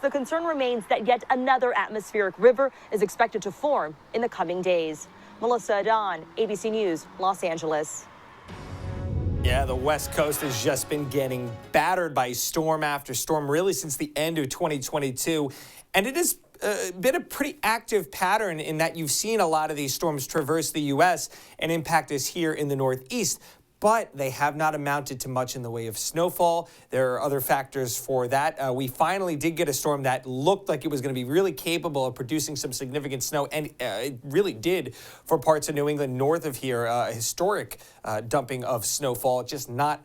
The concern remains that yet another atmospheric river is expected to form in the coming days. Melissa Adon, ABC News, Los Angeles. Yeah, the West Coast has just been getting battered by storm after storm, really since the end of 2022. And it has been a pretty active pattern in that you've seen a lot of these storms traverse the U.S. and impact us here in the Northeast. But they have not amounted to much in the way of snowfall. There are other factors for that. We finally did get a storm that looked like it was going to be really capable of producing some significant snow, and it really did for parts of New England north of here. A historic dumping of snowfall, just not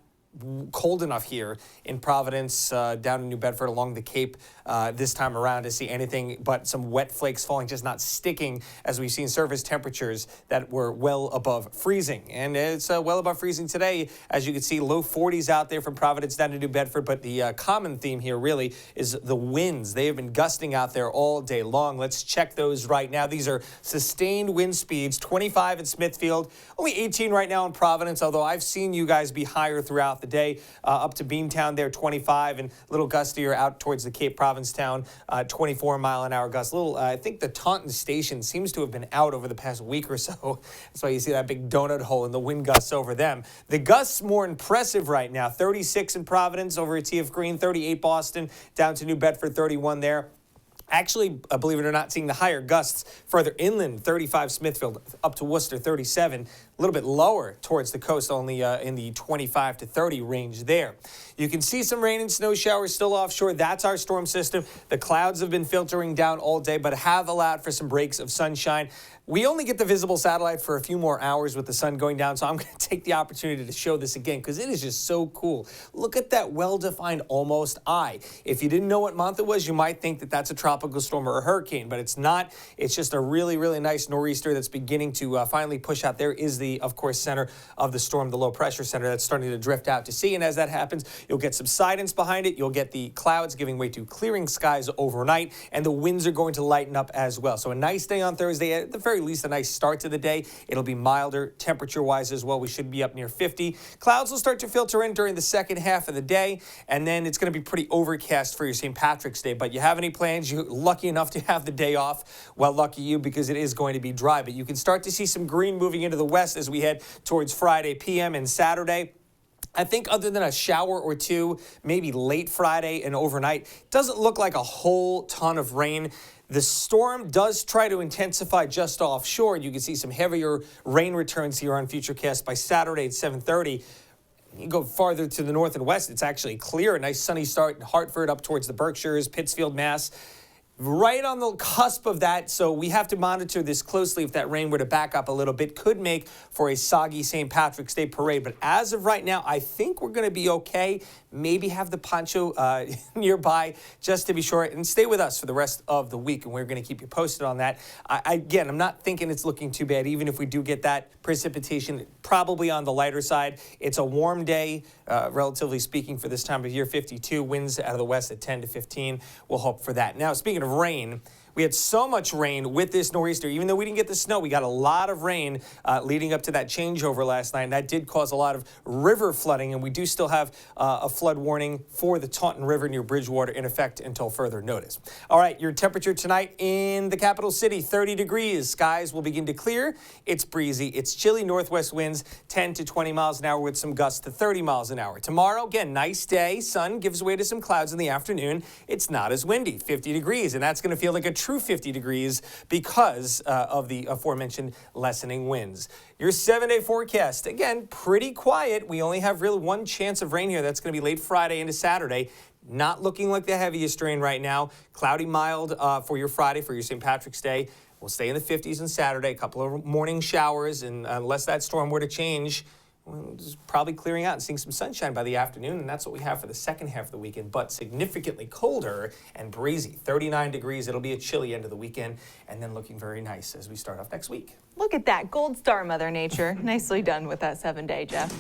cold enough here in Providence, down in New Bedford, along the Cape this time around to see anything but some wet flakes falling, just not sticking, as we've seen surface temperatures that were well above freezing. And it's well above freezing today. As you can see, low 40s out there from Providence down to New Bedford. But the common theme here really is the winds. They have been gusting out there all day long. Let's check those right now. These are sustained wind speeds, 25 in Smithfield, only 18 right now in Providence, although I've seen you guys be higher throughout the day, up to Beantown there, 25, and a little gustier out towards the Cape Provincetown, 24-mile-an-hour gusts. I think the Taunton station seems to have been out over the past week or so. That's why you see that big donut hole in the wind gusts over them. The gusts more impressive right now, 36 in Providence over at TF Green, 38 Boston, down to New Bedford, 31 there. Actually, believe it or not, seeing the higher gusts further inland, 35 Smithfield, up to Worcester, 37. A little bit lower towards the coast, only in the 25 to 30 range there. You can see some rain and snow showers still offshore. That's our storm system. The clouds have been filtering down all day, but have allowed for some breaks of sunshine. We only get the visible satellite for a few more hours with the sun going down, so I'm going to take the opportunity to show this again because it is just so cool. Look at that well-defined almost eye. If you didn't know what month it was, you might think that that's a tropical storm or a hurricane, but it's not. It's just a really, really nice nor'easter that's beginning to finally push out. There is the, of course, center of the storm, the low pressure center that's starting to drift out to sea, and as that happens, you'll get subsidence behind it. You'll get the clouds giving way to clearing skies overnight, and the winds are going to lighten up as well. So a nice day on Thursday, at the very least a nice start to the day. It'll be milder temperature-wise as well. We should be up near 50. Clouds will start to filter in during the second half of the day, and then it's going to be pretty overcast for your St. Patrick's Day. But you have any plans? You're lucky enough to have the day off. Well, lucky you, because it is going to be dry. But you can start to see some green moving into the west as we head towards Friday PM and Saturday. I think other than a shower or two, maybe late Friday and overnight, doesn't look like a whole ton of rain. The storm does try to intensify just offshore. You can see some heavier rain returns here on Futurecast by Saturday at 7:30. You go farther to the north and west, it's actually clear. A nice sunny start in Hartford up towards the Berkshires, Pittsfield, Mass. Right on the cusp of that, so we have to monitor this closely. If that rain were to back up a little bit, could make for a soggy St. Patrick's Day parade. But as of right now, I think we're going to be okay. Maybe have the poncho nearby just to be sure. And stay with us for the rest of the week, and we're going to keep you posted on that. Again, I'm not thinking it's looking too bad. Even if we do get that precipitation, probably on the lighter side. It's a warm day, relatively speaking, for this time of year, 52. Winds out of the west at 10 to 15. We'll hope for that. Now, speaking of rain, we had so much rain with this nor'easter. Even though we didn't get the snow, we got a lot of rain leading up to that changeover last night, and that did cause a lot of river flooding, and we do still have a flood warning for the Taunton River near Bridgewater in effect until further notice. All right, your temperature tonight in the capital city, 30 degrees. Skies will begin to clear. It's breezy. It's chilly northwest winds, 10 to 20 miles an hour with some gusts to 30 miles an hour. Tomorrow, again, nice day. Sun gives way to some clouds in the afternoon. It's not as windy, 50 degrees, and that's going to feel like a true 50 degrees because of the aforementioned lessening winds. Your 7-day forecast, again, pretty quiet. We only have really one chance of rain here. That's going to be late Friday into Saturday. Not looking like the heaviest rain right now. Cloudy, mild for your Friday, for your St. Patrick's Day. We'll stay in the 50s on Saturday. A couple of morning showers, and unless that storm were to change, it's probably clearing out and seeing some sunshine by the afternoon, and that's what we have for the second half of the weekend, but significantly colder and breezy. 39 degrees. It'll be a chilly end of the weekend, and then looking very nice as we start off next week. Look at that. Gold star, Mother Nature. Nicely done with that 7-day, Jeff.